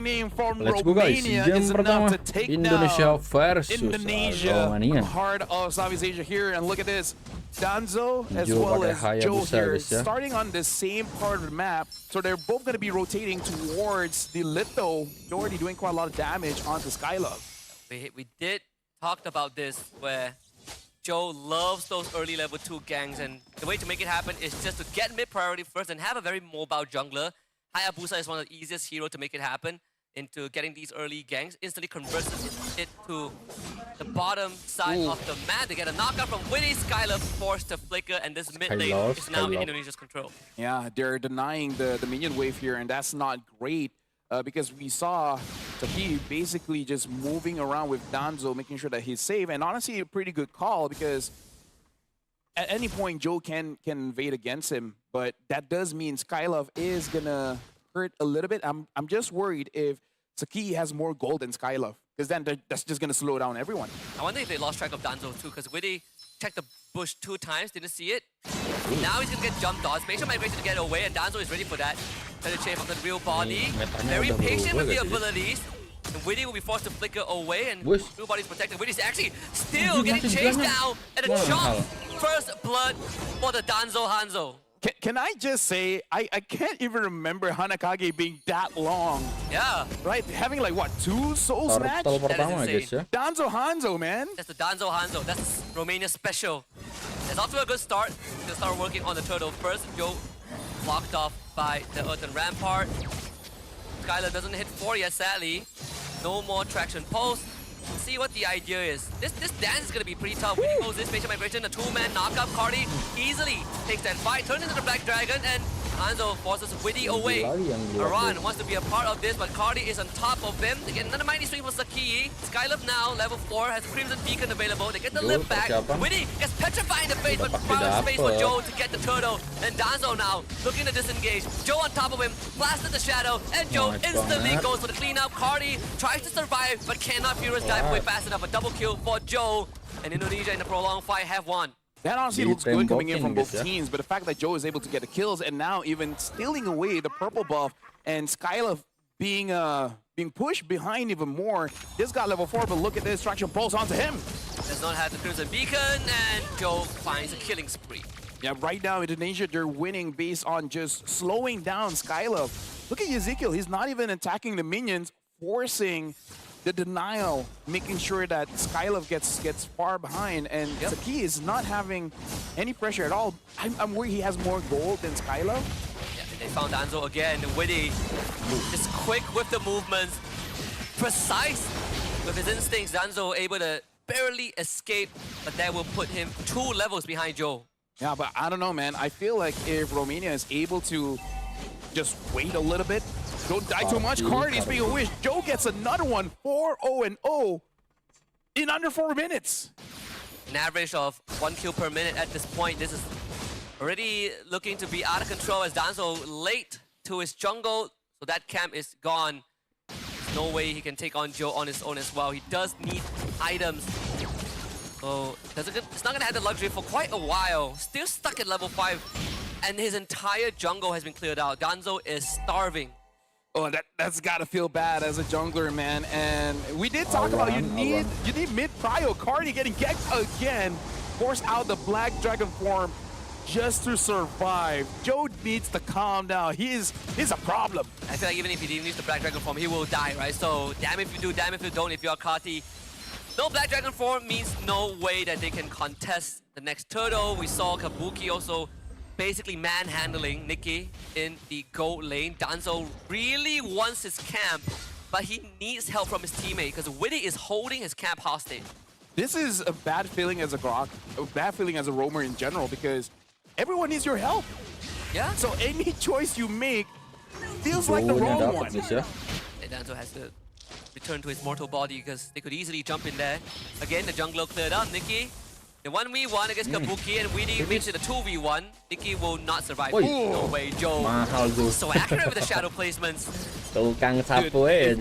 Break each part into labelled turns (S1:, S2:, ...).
S1: Name from
S2: Let's go guys,
S1: Romania
S2: game
S1: is
S2: pertama
S1: enough to take
S2: Indonesia
S1: down
S2: versus
S1: Indonesia,
S2: Romania.
S1: heart of Southeast Asia here, and look at this. Danzo as
S2: Joe
S1: well as
S2: pakai
S1: Joe
S2: Hayabusa,
S1: here,
S2: guys, ya.
S1: starting on the same part of the map, so they're both going to be rotating towards the Litho, already doing quite a lot of damage onto Skylove.
S3: We did talked about this where Joe loves those early level 2 gangs, and the way to make it happen is just to get mid priority first and have a very mobile jungler. Hayabusa is one of the easiest heroes to make it happen into getting these early gangs, instantly converts it to the bottom side of the map. They get a knockout from Witty, Skylove forced to flicker, and this mid lane is now in Indonesia's control.
S1: Yeah, they're denying the minion wave here, and that's not great. Because we saw Taki basically just moving around with Danzo, making sure that he's safe, and honestly a pretty good call because at any point Joe can invade against him, but that does mean Skylove is gonna hurt a little bit. I'm just worried if Taki has more gold than Skylove, because then that's just gonna slow down everyone.
S3: I wonder if they lost track of Danzo too, because Witty checked the bush 2 times, didn't see it. Now he's gonna get jump dodge, make sure migration to get away, and Danzo is ready for that. Trying to chase off the real body. Very patient with the abilities. And Witty will be forced to flicker away, and real body's protected. Witty's actually still getting chased down at a jump. First blood for the Danzo Hanzo.
S1: Can I just say, I can't even remember Hanakage being that long.
S3: Yeah.
S1: Right? Having like, what, 2 soul snatch?
S2: Pertama, guys, ya.
S1: Danzo Hanzo, man.
S3: That's the Danzo Hanzo. That's Romania special. It's off to a good start. They'll start working on the turtle first. Joe blocked off by the Earthen Rampart. Skylar doesn't hit 4 yet, sadly. No more traction pulse. See what the idea is. This dance is gonna be pretty tough. When he goes this spatial migration, a 2-man knockup. Cardi easily takes that fight, turns into the Black Dragon, and Hanzo forces Witty away. Aran wants to be a part of this, but Cardi is on top of him. They get another mighty swing for Saki. Skylove now, level 4, has Crimson Beacon available. They get the lip back. Witty gets petrified in the face, but found space for Joe to get the turtle. And Danzo now looking to disengage. Joe on top of him, blasted the shadow, and Joe instantly goes for the cleanup. Cardi tries to survive, but cannot Furious dive away fast enough. A double kill for Joe. And Indonesia in the prolonged fight have won.
S1: That honestly looks good coming in from both teams, but the fact that Joe is able to get the kills and now even stealing away the purple buff and Skylove being pushed behind even more. This got level 4, but look at this traction pulse onto him.
S3: Does not have the Crimson Beacon, and Joe finds a killing spree.
S1: Yeah, right now Indonesia, they're winning based on just slowing down Skylove. Look at Ezekiel, he's not even attacking the minions, forcing the denial, making sure that Skylove gets far behind, and Saki is not having any pressure at all. I'm worried he has more gold than Skylove.
S3: Yeah, and they found Danzo again. Witty is quick with the movements, precise with his instincts. Danzo able to barely escape, but that will put him 2 levels behind Joe.
S1: Yeah, but I don't know, man. I feel like if Romania is able to just wait a little bit, don't die too much. Cardi, speaking of which, Joe gets another one, 4-0-0 in under 4 minutes.
S3: An average of 1 kill per minute at this point. This is already looking to be out of control as Danzo late to his jungle, so that camp is gone. There's no way he can take on Joe on his own as well. He does need items. So it's not gonna have the luxury for quite a while. Still stuck at level 5, and his entire jungle has been cleared out. Danzo is starving.
S1: Oh, that's gotta feel bad as a jungler, man. And we did talk about you need mid-prio. Cardi getting gecked again, force out the Black Dragon form just to survive. Joe needs to calm down. He's a problem.
S3: I feel like even if he didn't use the Black Dragon form, he will die, right? So damn if you do, damn if you don't. If you're Kati, no Black Dragon form means no way that they can contest the next turtle. We saw Kabuki also basically manhandling Nikki in the gold lane. Danzo really wants his camp, but he needs help from his teammate because Witty is holding his camp hostage.
S1: This is a bad feeling as a Grok, a bad feeling as a roamer in general, because everyone needs your help.
S3: Yeah.
S1: So any choice you make feels like the wrong one.
S3: Danzo has to return to his mortal body because they could easily jump in there. Again, the jungler cleared up. Nikki, the 1v1 against Kabuki, and Witty makes it a 2v1. Nikki will not survive. No way, Joe. So accurate with the shadow placements.
S1: Dude,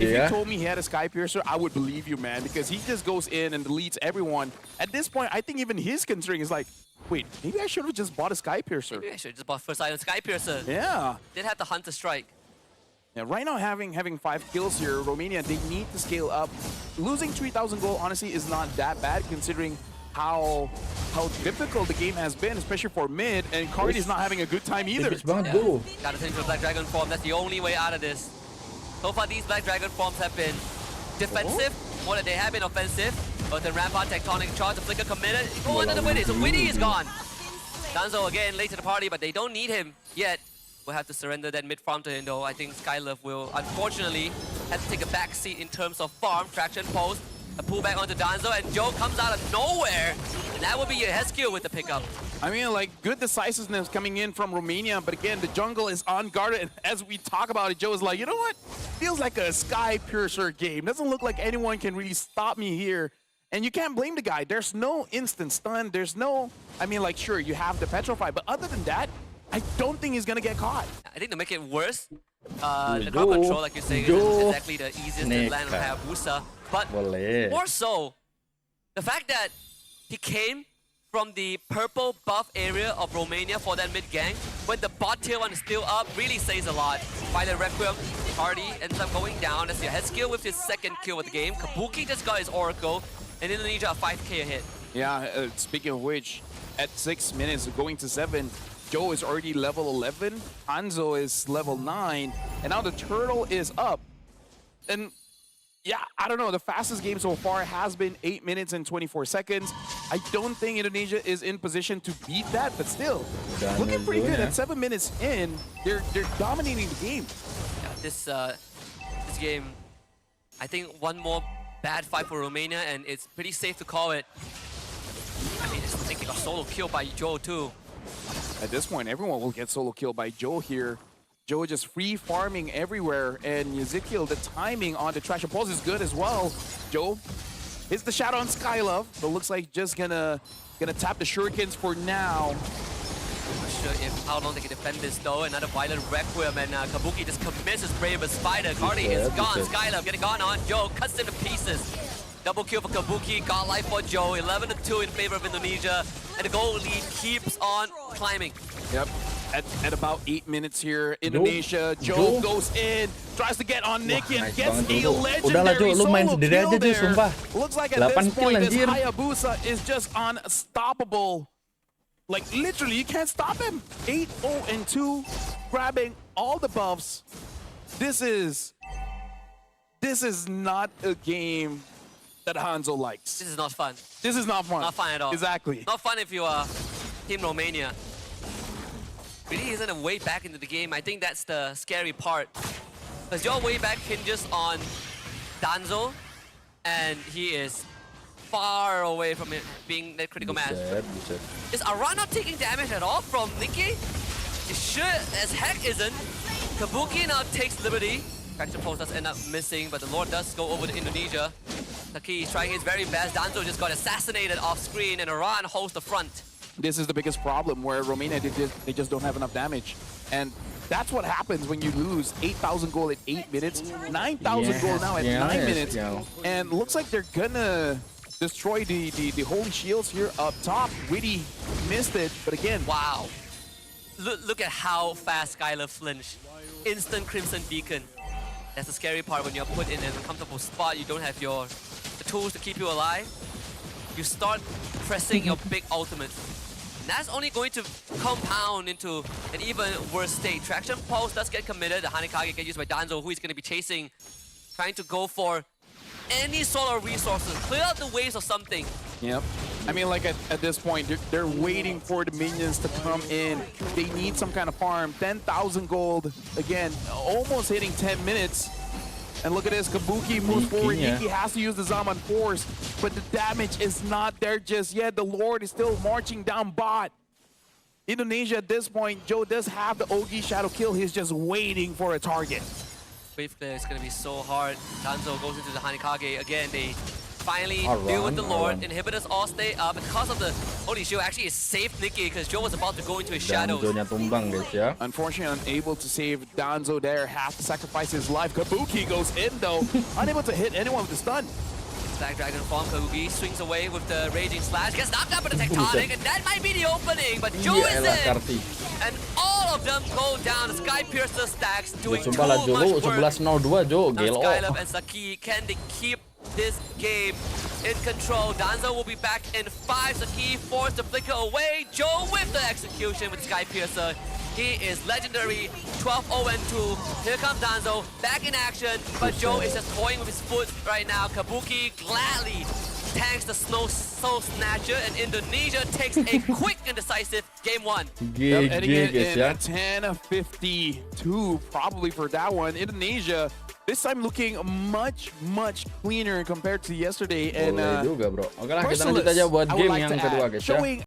S1: if you told me he had a Sky Piercer, I would believe you, man, because he just goes in and deletes everyone. At this point, I think even his considering is like, wait, maybe I should have just bought a Sky Piercer.
S3: Maybe I should have just bought first item Sky Piercer.
S1: Yeah.
S3: Did have the Hunter Strike.
S1: Yeah, right now having 5 kills here, Romania, they need to scale up. Losing 3,000 gold honestly is not that bad considering how difficult the game has been, especially for mid, and Cardi is not having a good time either.
S2: Tipis banget bro.
S3: Gotta think for Black Dragon form. That's the only way out of this. So far, these Black Dragon forms have been defensive more than they have been offensive. But the Rampart Tectonic charge, the Flicker committed. Go under the Winnie. So Winnie is gone. Danzo again late to the party, but they don't need him yet. We'll have to surrender that mid farm to him though. I think Skylove will unfortunately have to take a back seat in terms of farm, traction post, a pullback onto Danzo, and Joe comes out of nowhere. And that would be your Heskia with the pickup.
S1: I mean, like, good decisiveness coming in from Romania, but again, the jungle is unguarded. And as we talk about it, Joe is like, you know what? Feels like a Sky Piercer game. Doesn't look like anyone can really stop me here. And you can't blame the guy. There's no instant stun. There's no, I mean, like, sure, you have the Petrify, but other than that, I don't think he's gonna get caught.
S3: I think to make it worse, the crowd control, like you're saying, isn't exactly the easiest to land on Hayabusa. But more so, the fact that he came from the purple buff area of Romania for that mid gank, when the bot tier one is still up, really says a lot. Violet Requiem, Party ends up going down. That's your Heskia with his second kill of the game. Kabuki just got his Oracle, and Indonesia a 5k ahead.
S1: Yeah, speaking of which, at 6 minutes, going to 7, Joe is already level 11, Hanzo is level 9, and now the Turtle is up. And yeah, I don't know, the fastest game so far has been 8 minutes and 24 seconds. I don't think Indonesia is in position to beat that, but still, looking pretty good. At 7 minutes in, they're dominating the game.
S3: Yeah, this game, I think one more bad fight for Romania, and it's pretty safe to call it. I mean, I think they got solo killed by Joe too.
S1: At this point, everyone will get solo killed by Joe here. Joe just free farming everywhere, and Ezekiel, the timing on the trash and pulse is good as well. Joe hits the shadow on Skylove, but looks like just gonna tap the shurikens for now.
S3: Not sure if how long they can defend this though. Another Violent Requiem, and Kabuki just commits his brave as Spider. Cardi is gone. Skylove getting gone on Joe, cuts him to pieces. Double kill for Kabuki, got life for Joe. 11-2 in favor of Indonesia, and the goal lead keeps on climbing.
S1: Yep. At about 8 minutes here, Indonesia, Joe goes in, tries to get on Nicky and gets a legendary solo kill there. Looks like at this point, this Hayabusa is just unstoppable. Like, literally, you can't stop him. 8-0-2, grabbing all the buffs. This is not a game that Hanzo likes.
S3: This is not fun.
S1: This is not fun.
S3: Not fun at all.
S1: Exactly.
S3: Not fun if you are Team Romania. Really isn't a way back into the game. I think that's the scary part. Because your way back hinges on Danzo, and he is far away from it being that critical mass. Is Ara not taking damage at all from Nicky? It should as heck isn't. Kabuki now takes liberty. Traction Pulse does end up missing, but the Lord does go over to Indonesia. Taki is trying his very best. Danzo just got assassinated off screen, and Iran holds the front.
S1: This is the biggest problem where Romania, they just don't have enough damage. And that's what happens when you lose 8,000 gold at 8 minutes, 9,000 gold now at 9 minutes. And looks like they're gonna destroy the holy shields here up top. Witty missed it, but again,
S3: wow. Look at how fast Skylove flinched. Instant Crimson Beacon. That's the scary part when you're put in an uncomfortable spot. You don't have the tools to keep you alive. You start pressing your big ultimate. And that's only going to compound into an even worse state. Traction Pulse does get committed. The Hanikage get used by Danzo, who is going to be chasing, trying to go for any sort of resources. Clear out the waves or something.
S1: Yep. I mean, like at this point, they're waiting for the minions to come in. They need some kind of farm. 10,000 gold. Again, almost hitting 10 minutes. And look at this, Kabuki moves forward. Nicky has to use the Zaman Force, but the damage is not there just yet. The Lord is still marching down bot. Indonesia at this point, Joe does have the Ogi Shadow Kill. He's just waiting for a target.
S3: Wave clear is going to be so hard. Danzo goes into the Hanikage. Again, they finally deal with the Lord. Inhibitors all stay up. Because of the Holy Shield, actually it saved Nicky because Joe was about to go into his shadows.
S2: Tumbang, guys, ya.
S1: Unfortunately, unable to save Danzo there. Has to sacrifice his life. Kabuki goes in though. Unable to hit anyone with the stun.
S3: Black Dragon form, Kabuki swings away with the Raging Slash. Gets knocked out by the Tectonic, and that might be the opening, but Joe is in! And all of them go down. The Sky Piercer stacks doing too
S2: Sumpah lah Jo, lu
S3: much work.
S2: 11-02 Jo,
S3: Now
S2: gelo.
S3: Skylab and Saki, can they keep this game in control? Danzo will be back in 5. Saki forced to flicker away. Joe with the execution with Sky Piercer. He is legendary, 12-0-2. Here comes Danzo, back in action, but Joe is just toying with his foot right now. Kabuki gladly tanks the Soul Snatcher, and Indonesia takes a quick and decisive game 1.
S1: Yep, and again,
S2: guys ya.
S1: 10-52 probably for that one. Indonesia this time looking much cleaner compared to yesterday. And
S2: Boleh juga bro. Oke lah, kita lanjut
S1: Merciless,
S2: aja buat
S1: I would
S2: game
S1: like
S2: yang
S1: to
S2: kedua
S1: add,
S2: guys ya.
S1: showing